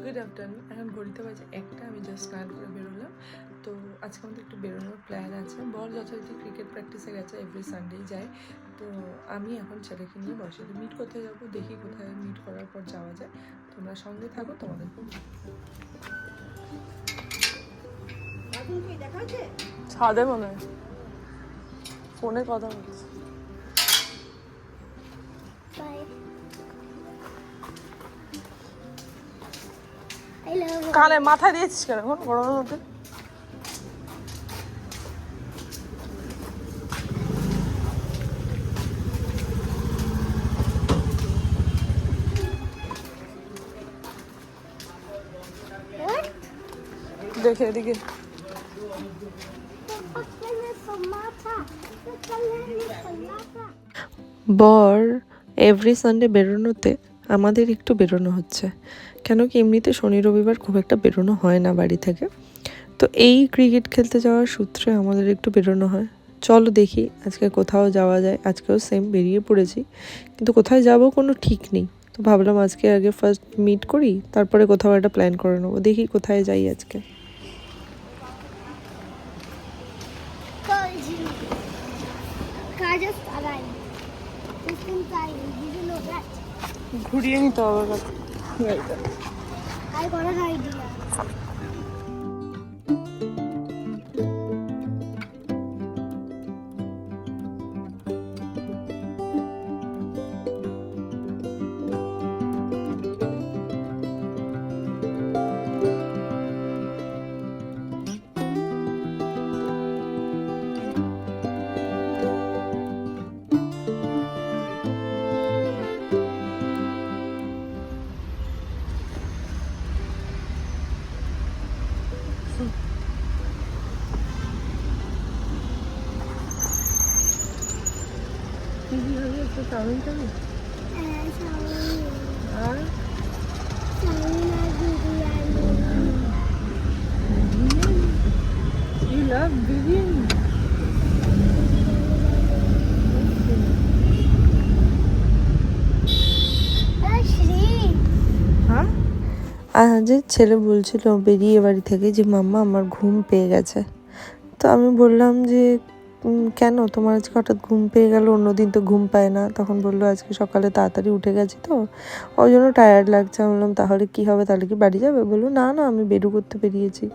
Good afternoon. এখন ঘড়িতে বাজে একটা, আমি জাস্ট স্নান করে বেরোলাম। তো আজকে আমাদের একটু বেরোনোর প্ল্যান আছে। বর যথারীতি ক্রিকেট প্র্যাকটিসে গেছে, এভরি সানডেই যায়। তো আমি এখন ছেলেকে নিয়ে বসে মিট করতে যাবো, দেখি কোথায় মিট করার পর যাওয়া যায়। তোমরা সঙ্গে থাকো, তোমাদেরকে ছাদে মনে হয় ফোনে কথা বলছি। কানে মাথায় দিয়েছিস কেন এখন গরমের মধ্যে? দেখে এদিকে বর এভরি সানডে বেরোনোতে আমাদের একটু বেরোনো হচ্ছে, কেন কি এমনিতে শনি রবিবার খুব একটা বেরোনো হয় না বাড়ি থেকে। তো এই ক্রিকেট খেলতে যাওয়ার সূত্রে আমাদের একটু বেরোনো হয়। চলো দেখি আজকে কোথাও যাওয়া যায়। আজকেও সেম বেরিয়ে পড়েছি, কিন্তু কোথায় যাব কোনো ঠিক নেই। তো ভাবলাম আজকে আগে ফার্স্ট মিট করি, তারপরে কোথাও একটা প্ল্যান করে নেবো। দেখি কোথায় যাই আজকে। ঘুরিয়ে নিতে হবে। আর you love biryani. হ্যাঁ, আজ ছেলে বলছিল বেরিয়ে বাড়ি থেকে যে মাম্মা আমার ঘুম পেয়ে গেছে। তো আমি বললাম যে কেন তোমার আজকে হঠাৎ ঘুম পেয়ে গেল, অন্যদিন তো ঘুম পায় না। তখন বললো আজকে সকালে তাড়াতাড়ি উঠে গেছি তো ওই জন্য টায়ার্ড লাগছে। আমি বললাম তাহলে কি হবে, তাহলে কি বাড়ি যাবে? বললো না না, আমি বেরু করতে বেরিয়েছি।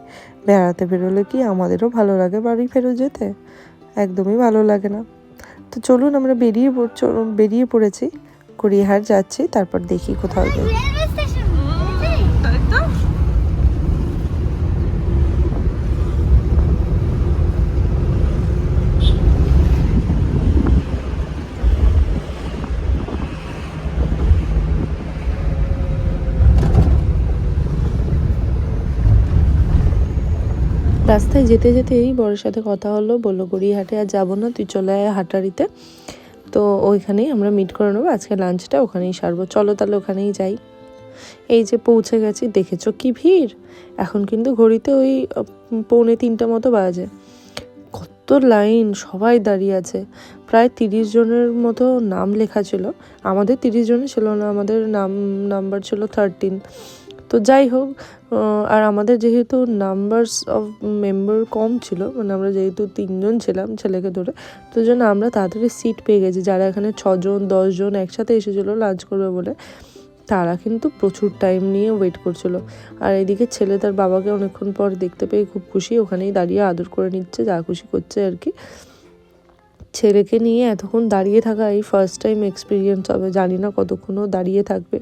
বেড়াতে বেরোলে কি আমাদেরও ভালো লাগে বাড়ি ফেরত যেতে? একদমই ভালো লাগে না। তো চলুন আমরা বেরিয়ে পড়েছি, গড়িয়াহাট যাচ্ছি, তারপর দেখি কোথাও যাই। রাস্তায় যেতে যেতেই বরের সাথে কথা হলো, বললো গড়িয়াহাটে আর যাবো না, তুই চলে আয় হাটারিতে। তো ওইখানেই আমরা মিট করে নেবো, আজকে লাঞ্চটা ওখানেই সারবো। চলো তাহলে ওখানেই যাই। এই যে পৌঁছে গেছি, দেখেছো কি ভিড়। এখন কিন্তু ঘড়িতে ওই 2:45 মতো বাজে। কত লাইন, সবাই দাঁড়িয়ে আছে। প্রায় 30 জনের মতো নাম লেখা ছিল। আমাদের 30 জনের ছিল না, আমাদের নাম্বার ছিল 13। তো যাই হোক, আর আমাদের যেহেতু নাম্বারস অফ মেম্বার কম ছিল, মানে আমরা যেহেতু 3 জন ছিলাম ছেলেকে ধরে, তো জন্য আমরা তাড়াতাড়ি সিট পেয়ে গেছি। যারা এখানে 6 জন 10 জন একসাথে এসেছিলো লাঞ্চ করবে বলে, তারা কিন্তু প্রচুর টাইম নিয়ে ওয়েট করছিল। আর এদিকে ছেলে তার বাবাকে অনেকক্ষণ পর দেখতে পেয়ে খুব খুশি, ওখানেই দাঁড়িয়ে আদর করে নিচ্ছে, যা খুশি করছে আর কি। ছেলেকে নিয়ে এতক্ষণ দাঁড়িয়ে থাকা এই ফার্স্ট টাইম এক্সপিরিয়েন্স হবে, জানি না কতক্ষণও দাঁড়িয়ে থাকবে।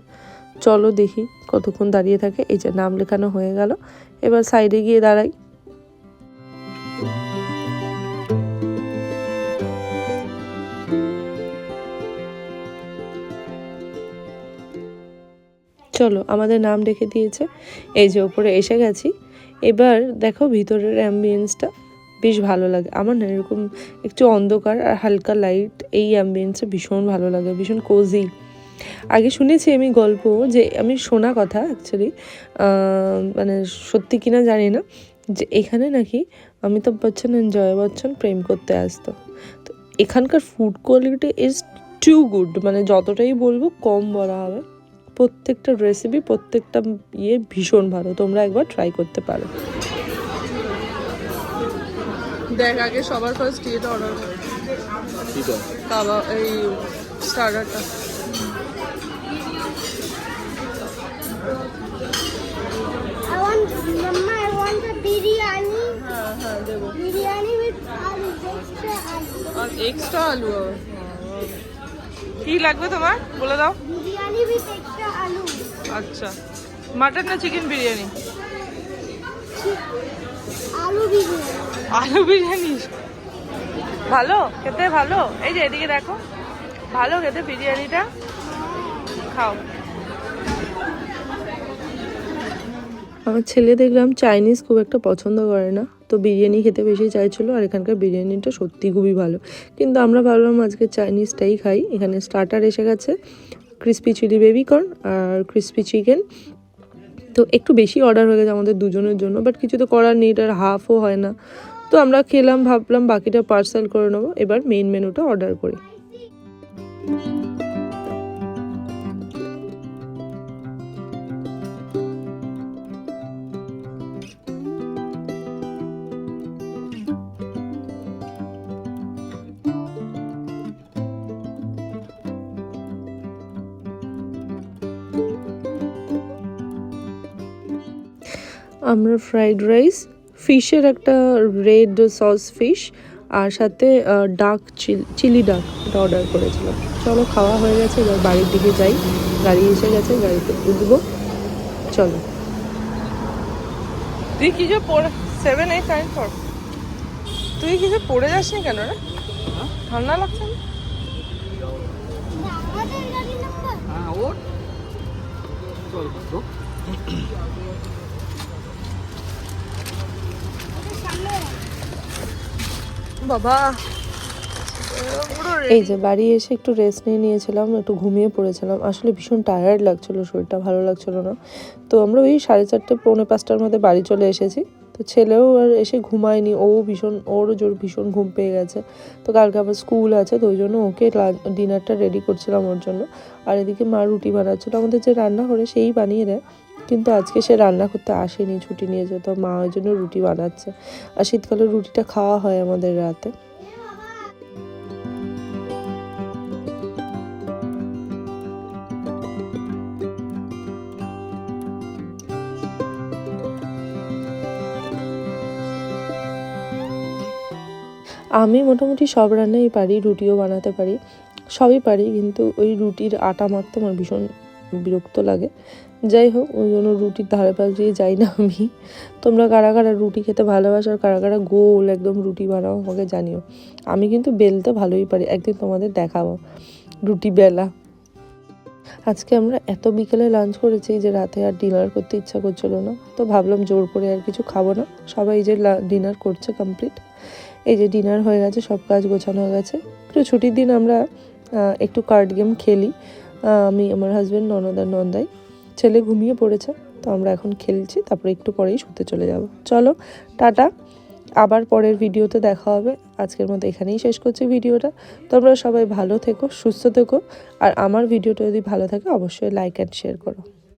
চলো দেখি কতক্ষণ দাঁড়িয়ে থাকে। এই যে নাম লেখানো হয়ে গেল, এবার সাইডে গিয়ে দাঁড়াই। চলো, আমাদের নাম রেখে দিয়েছে, এই যে ওপরে এসে গেছি। এবার দেখো ভিতরের অ্যাম্বিয়েন্সটা বেশ ভালো লাগে আমার না, এরকম একটু অন্ধকার আর হালকা লাইট, এই অ্যাম্বিয়েন্সে ভীষণ ভালো লাগে, ভীষণ কোজি। আগে শুনেছি আমি গল্প, যে আমি শোনা কথা অ্যাকচুয়ালি, মানে সত্যি কিনা জানি না, যে এখানে নাকি অমিতাভ বচ্চন অ্যান্ড জয়া বচ্চন প্রেম করতে আসতো। তো এখানকার food quality is too good, মানে যতটাই বলবো কম বলা হবে। প্রত্যেকটা রেসিপি, প্রত্যেকটা ভীষণ ভালো, তোমরা একবার ট্রাই করতে পারো। দেখ আগে সবার ফার্স্ট এটা অর্ডার করো, কাবাব, এই স্টার্টারটা। I want a biryani. হ্যাঁ দেবো। Biryani with aloo, extra aloo. আর এক্সট্রা আলু। কি লাগবে তোমার বলে দাও। Biryani with extra aloo. আচ্ছা, মাটন না চিকেন বিরিয়ানি? Aloo biryani. আলু বিরিয়ানি ভালো খেতে, ভালো। এই যে এদিকে দেখো, ভালো খেতে বিরিয়ানিটা, খাও। আমার ছেলে দেখলাম চাইনিজ খুব একটা পছন্দ করে না, তো বিরিয়ানি খেতে বেশি চাইছিলো। আর এখানকার বিরিয়ানিটা সত্যি খুবই ভালো, কিন্তু আমরা ভাবলাম আজকে চাইনিজটাই খাই। এখানে স্টার্টার এসে গেছে, ক্রিসপি চিলি বেবিকর্ন আর ক্রিসপি চিকেন। তো একটু বেশি অর্ডার হয়ে গেছে আমাদের দুজনের জন্য, বাট কিছু তো করার নেই, এটার হাফও হয় না। তো আমরা খেলাম, ভাবলাম বাকিটা পার্সেল করে নেবো। এবার মেইন মেনুটা অর্ডার করি। আমরা ফ্রাইড রাইস, ফিশের একটা রেড সস ফিশ, আর সাথে ডাক চিলি ডাক, এটা অর্ডার করেছিলাম। চলো খাওয়া হয়ে গেছে, এবার বাড়ির দিকে যাই। গাড়ি এসে গেছে, গাড়িতে উঠবো, চলো। তুই কি যে পড়ে 7894, তুই কি যে পড়ে যাস না কেন রে? ঠান্ডা লাগছে না? আমাদের গাড়ি নাম্বার। হ্যাঁ ওর চল তো। বাবা, এই যে বাড়ি এসে একটু রেস্ট নিয়েছিলাম, একটু ঘুমিয়ে পড়েছিলাম। আসলে ভীষণ টায়ার্ড লাগছিল, শরীরটা ভালো লাগছিল না। তো আমরা ওই 4:30 পৌনে 5টার মধ্যে বাড়ি চলে এসেছি। তো ছেলেও আর এসে ঘুমায়নি, ওরও ভীষণ ঘুম পেয়ে গেছে। তো কালকে আবার স্কুল আছে, তো ওই জন্য ওকে ডিনারটা রেডি করছিলাম ওর জন্য। আর এদিকে মা রুটি বানাচ্ছিল, আমাদের যে রান্না করে সেই বানিয়ে দেয়, কিন্তু আজকে সে রান্না করতে আসেনি, ছুটি নিয়েছে। তো মা ওই জন্য রুটি বানাচ্ছে, আর শীতকালে রুটিটা খাওয়া হয় আমাদের রাতে। আমি মোটামুটি সব রান্নাই পারি, রুটিও বানাতে পারি, সবই পারি, কিন্তু ওই রুটির আটা মাখতে আমার ভীষণ বিরক্ত লাগে। যাই হোক, ওই জন্য রুটির ধারে পাশ দিয়ে যাই না আমি। তোমরা কারা কারা রুটি খেতে ভালোবাসো, আর কারা কারা গোল একদম রুটি বানাও আমাকে জানিও। আমি কিন্তু বেলতে ভালোই পারি, একদিন তোমাদের দেখাবো রুটি বেলা। আজকে আমরা এত বিকেলে লাঞ্চ করেছি যে রাতে আর ডিনার করতে ইচ্ছা করছিল না, তো ভাবলাম জোর করে আর কিছু খাবো না। সবাই যে ডিনার করছে কমপ্লিট, এই যে ডিনার হয়ে গেছে, সব কাজ গোছানো হয়ে গেছে। একটু ছুটির দিন আমরা একটু কার্ড গেম খেলি, আমি, আমার হাজব্যান্ড, ননদ আর নন্দাই। ছেলে ঘুমিয়ে পড়েছে, তো আমরা এখন খেলছি, তারপরে একটু পরেই শুতে চলে যাব। চলো টাটা, আবার পরের ভিডিওতে দেখা হবে। আজকের মতো এখানেই শেষ করছি ভিডিওটা। তোমরা সবাই ভালো থেকো, সুস্থ থেকো, আর আমার ভিডিওটা যদি ভালো থাকে অবশ্যই লাইক অ্যান্ড শেয়ার করো।